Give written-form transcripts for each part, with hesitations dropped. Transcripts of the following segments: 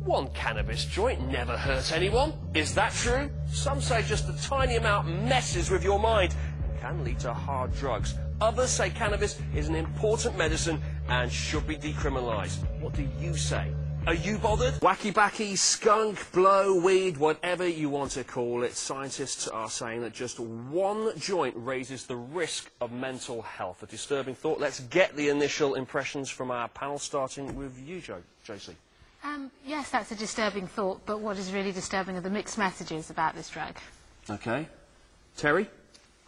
One cannabis joint never hurt anyone. Is that true? Some say just a tiny amount messes with your mind and can lead to hard drugs. Others say cannabis is an important medicine and should be decriminalised. What do you say? Are you bothered? Wacky backy, skunk, blow, weed, whatever you want to call it, scientists are saying that just one joint raises the risk of mental health. A disturbing thought. Let's get the initial impressions from our panel, starting with you, Josie. Yes, that's a disturbing thought, but what is really disturbing are the mixed messages about this drug. Okay. Terry?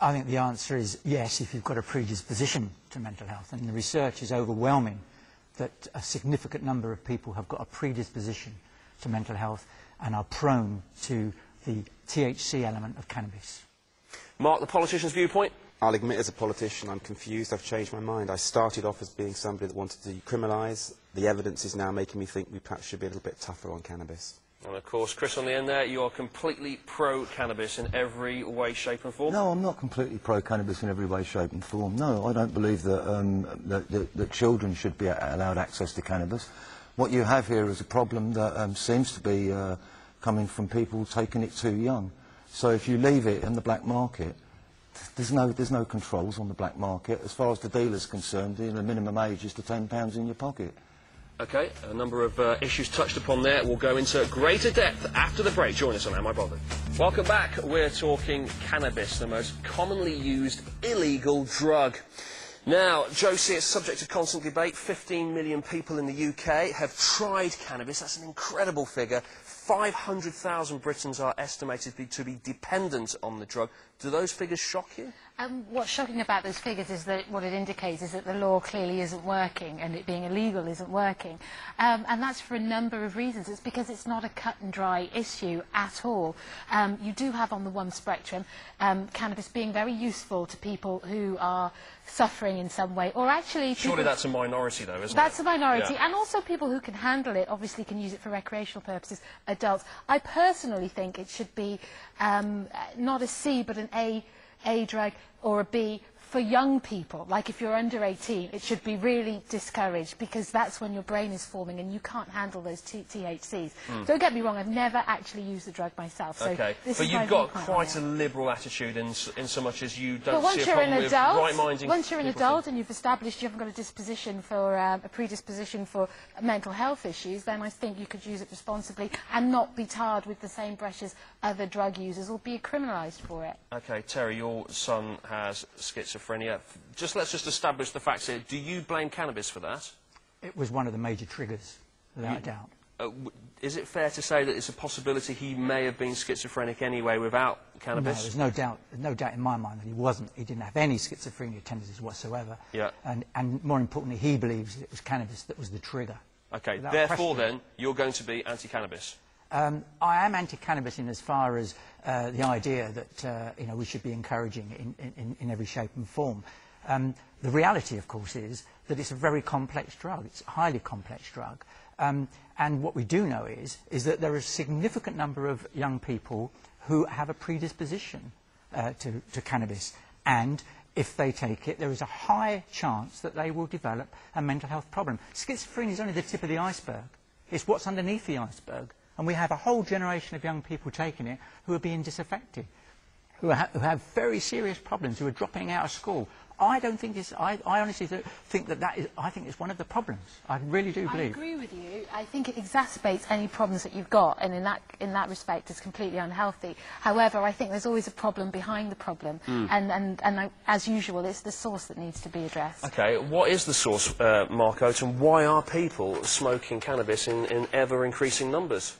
I think the answer is yes, if you've got a predisposition to mental health, and the research is overwhelming that a significant number of people have got a predisposition to mental health and are prone to the THC element of cannabis. Mark, the politician's viewpoint? I'll admit, as a politician, I'm confused. I've changed my mind. I started off as being somebody that wanted to decriminalise. The evidence is now making me think we perhaps should be a little bit tougher on cannabis. And of course, Chris, on the end there, you are completely pro-cannabis in every way, shape and form? No, I'm not completely pro-cannabis in every way, shape and form. No, I don't believe that, that children should be allowed access to cannabis. What you have here is a problem that seems to be coming from people taking it too young. So if you leave it in the black market, there's no controls on the black market. As far as the dealer's concerned, the minimum age is to £10 in your pocket. OK, a number of issues touched upon there. We'll go into greater depth after the break. Join us on Am I Bothered? Welcome back. We're talking cannabis, the most commonly used illegal drug. Now, Josie, it's subject to constant debate. 15 million people in the UK have tried cannabis. That's an incredible figure. 500,000 Britons are estimated to be dependent on the drug. Do those figures shock you? What's shocking about those figures is that what it indicates is that the law clearly isn't working, and it being illegal isn't working. And that's for a number of reasons. It's because it's not a cut and dry issue at all. You do have on the one spectrum cannabis being very useful to people who are suffering in some way, or actually... Surely that's a minority, though, isn't it? That's a minority, yeah. And also people who can handle it obviously can use it for recreational purposes, adults. I personally think it should be not a C, but an A drug or a B for young people. Like if you're under 18, it should be really discouraged, because that's when your brain is forming and you can't handle those THCs. Don't get me wrong, I've never actually used the drug myself. So okay, this but is you've got quite a liberal attitude in so much as you don't see a problem with right-minding. Once you're an adult and you've established you haven't got a disposition for a predisposition for mental health issues, then I think you could use it responsibly and not be tarred with the same brush as other drug users or be criminalised for it. Okay, Terry, your son has schizophrenia. Let's just establish the facts here. Do you blame cannabis for that? It was one of the major triggers, without a doubt. Is it fair to say that it's a possibility he may have been schizophrenic anyway without cannabis? No, there's no doubt in my mind that he wasn't. He didn't have any schizophrenia tendencies whatsoever. Yeah. And more importantly, he believes it was cannabis that was the trigger. Okay, therefore then, you're going to be anti-cannabis? I am anti-cannabis in as far as the idea that you know, we should be encouraging in every shape and form. The reality, of course, is that it's a very complex drug. It's a highly complex drug. And what we do know is that there are a significant number of young people who have a predisposition to cannabis. And if they take it, there is a high chance that they will develop a mental health problem. Schizophrenia is only the tip of the iceberg. It's what's underneath the iceberg. And we have a whole generation of young people taking it who are being disaffected, who have very serious problems, who are dropping out of school. I don't think it's... I honestly think that is... I think it's one of the problems. I really do believe. I agree with you. I think it exacerbates any problems that you've got, and in that respect, it's completely unhealthy. However, I think there's always a problem behind the problem, and as usual, it's the source that needs to be addressed. Okay, what is the source, Mark Oates, and why are people smoking cannabis in ever-increasing numbers?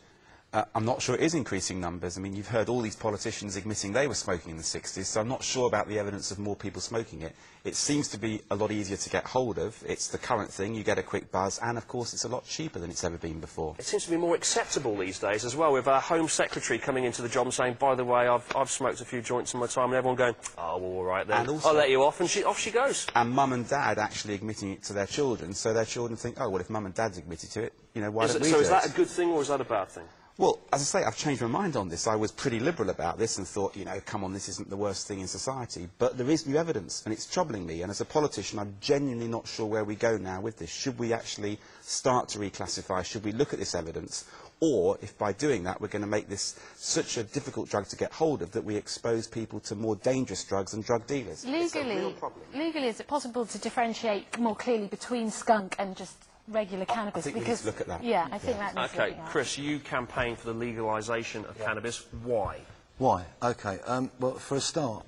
I'm not sure it is increasing numbers. I mean, you've heard all these politicians admitting they were smoking in the 60s, so I'm not sure about the evidence of more people smoking it. It seems to be a lot easier to get hold of. It's the current thing. You get a quick buzz, and, of course, it's a lot cheaper than it's ever been before. It seems to be more acceptable these days as well, with our Home Secretary coming into the job and saying, by the way, I've smoked a few joints in my time, and everyone going, oh, well, all right then, and also, I'll let you off, and off she goes. And mum and dad actually admitting it to their children, so their children think, oh, well, if mum and dad's admitted to it, you know, why don't we do it? So is that a good thing, or is that a bad thing? Well, as I say, I've changed my mind on this. I was pretty liberal about this and thought, you know, come on, this isn't the worst thing in society. But there is new evidence, and it's troubling me. And as a politician, I'm genuinely not sure where we go now with this. Should we actually start to reclassify? Should we look at this evidence? or if by doing that we're going to make this such a difficult drug to get hold of that we expose people to more dangerous drugs and drug dealers. Legally, is it possible to differentiate more clearly between skunk and just regular cannabis? I think we need to look at that. Yeah, I think that needs to Okay, look at. Chris, you campaign for the legalisation of cannabis. Why? Why? Okay. Well, for a start,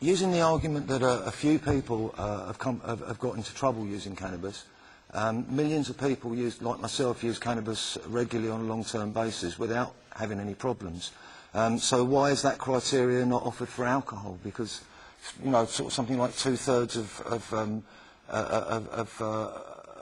using the argument that a few people have got into trouble using cannabis, millions of people like myself use cannabis regularly on a long-term basis without having any problems. So why is that criteria not offered for alcohol? Because, you know, sort of something like 2/3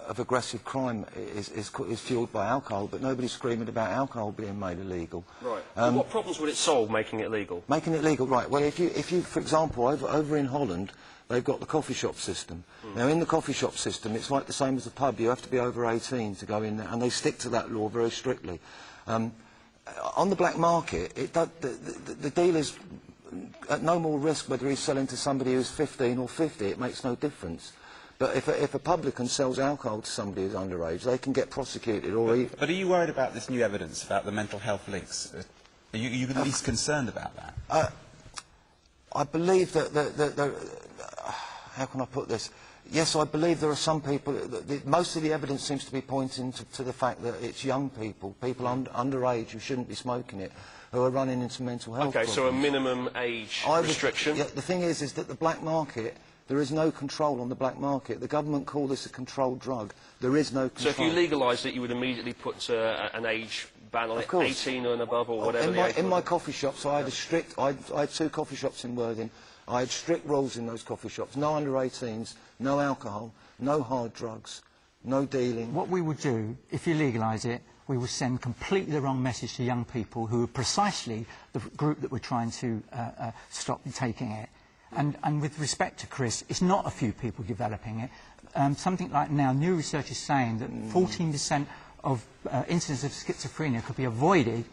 of aggressive crime is fuelled by alcohol, but nobody's screaming about alcohol being made illegal. Right. What problems would it solve, making it legal? Making it legal, right. Well, if you for example, over in Holland, they've got the coffee shop system. Now, in the coffee shop system, it's like the same as a pub. You have to be over 18 to go in there, and they stick to that law very strictly. On the black market, the dealer's at no more risk whether he's selling to somebody who's 15 or 50. It makes no difference. But if a publican sells alcohol to somebody who's underage, they can get prosecuted or... But are you worried about this new evidence about the mental health links? Are you at least concerned about that? I believe that how can I put this? Yes, I believe there are some people... most of the evidence seems to be pointing to the fact that it's young people, underage who shouldn't be smoking it, who are running into mental health problems. So a minimum age restriction? Yeah, the thing is that the black market... There is no control on the black market. The government call this a controlled drug. There is no control. So if you legalised it, you would immediately put an age ban on it, 18 and above or whatever the age in my coffee shops, I had 2 coffee shops in Worthing. I had strict rules in those coffee shops. No under 18s, no alcohol, no hard drugs, no dealing. What we would do, if you legalise it, we would send completely the wrong message to young people who are precisely the group that we're trying to stop taking it. And with respect to Chris, it's not a few people developing it. Something like now, new research is saying that 14% of incidents of schizophrenia could be avoided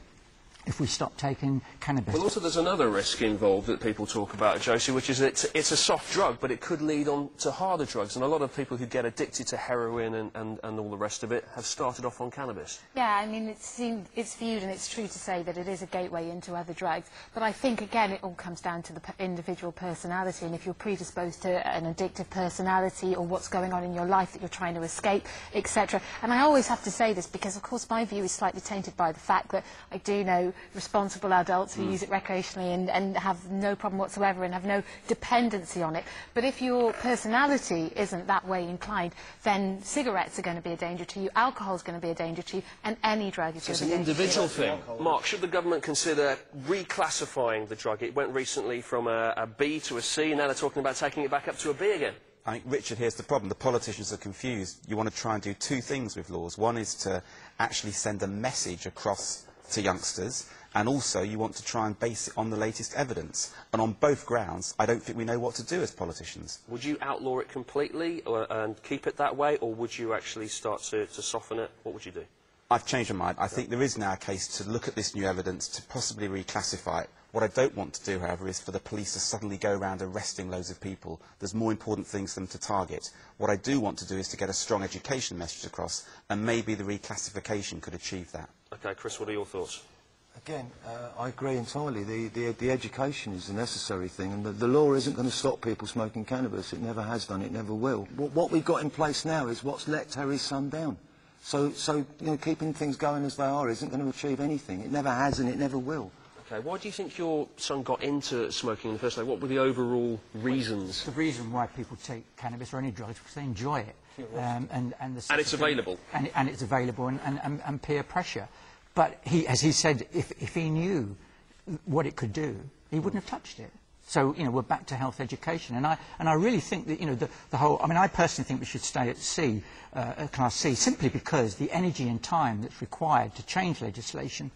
if we stop taking cannabis. Well, also there's another risk involved that people talk about, Josie, which is that it's a soft drug, but it could lead on to harder drugs. And a lot of people who get addicted to heroin and all the rest of it have started off on cannabis. Yeah, I mean, it's viewed, and it's true to say that it is a gateway into other drugs. But I think, again, it all comes down to the individual personality. And if you're predisposed to an addictive personality or what's going on in your life that you're trying to escape, etc. And I always have to say this because, of course, my view is slightly tainted by the fact that I do know responsible adults who use it recreationally and have no problem whatsoever and have no dependency on it. But if your personality isn't that way inclined, then cigarettes are going to be a danger to you, alcohol is going to be a danger to you, and any drug is going to be a danger to you. It's an individual thing. Mark, should the government consider reclassifying the drug? It went recently from a B to a C, and now they're talking about taking it back up to a B again. I think, Richard, here's the problem. The politicians are confused. You want to try and do 2 things with laws. One is to actually send a message across to youngsters, and also you want to try and base it on the latest evidence. And on both grounds, I don't think we know what to do as politicians. Would you outlaw it completely and keep it that way, or would you actually start to soften it? What would you do? I've changed my mind. I think there is now a case to look at this new evidence to possibly reclassify it. What I don't want to do, however, is for the police to suddenly go around arresting loads of people. There's more important things for them to target. What I do want to do is to get a strong education message across, and maybe the reclassification could achieve that. OK, Chris, what are your thoughts? Again, I agree entirely. The education is the necessary thing, and the law isn't going to stop people smoking cannabis. It never has done, it never will. What we've got in place now is what's let Terry's son down. So you know, keeping things going as they are isn't going to achieve anything. It never has and it never will. OK, why do you think your son got into smoking in the first place? What were the overall reasons? The reason why people take cannabis or any drugs is because they enjoy it. And it's available. And it's available, and peer pressure. But as he said, if he knew what it could do, he wouldn't have touched it. So, you know, we're back to health education. And I really think that, you know, the whole... I mean, I personally think we should stay at C, Class C, simply because the energy and time that's required to change legislation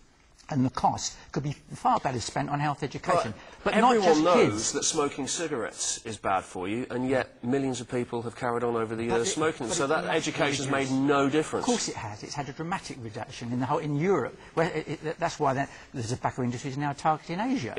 and the cost could be far better spent on health education. But not just everyone knows kids. that smoking cigarettes is bad for you, and yet millions of people have carried on over the years smoking them. So that education's made no difference. Of course it has. It's had a dramatic reduction in Europe. Where that's why the tobacco industry is now targeting Asia.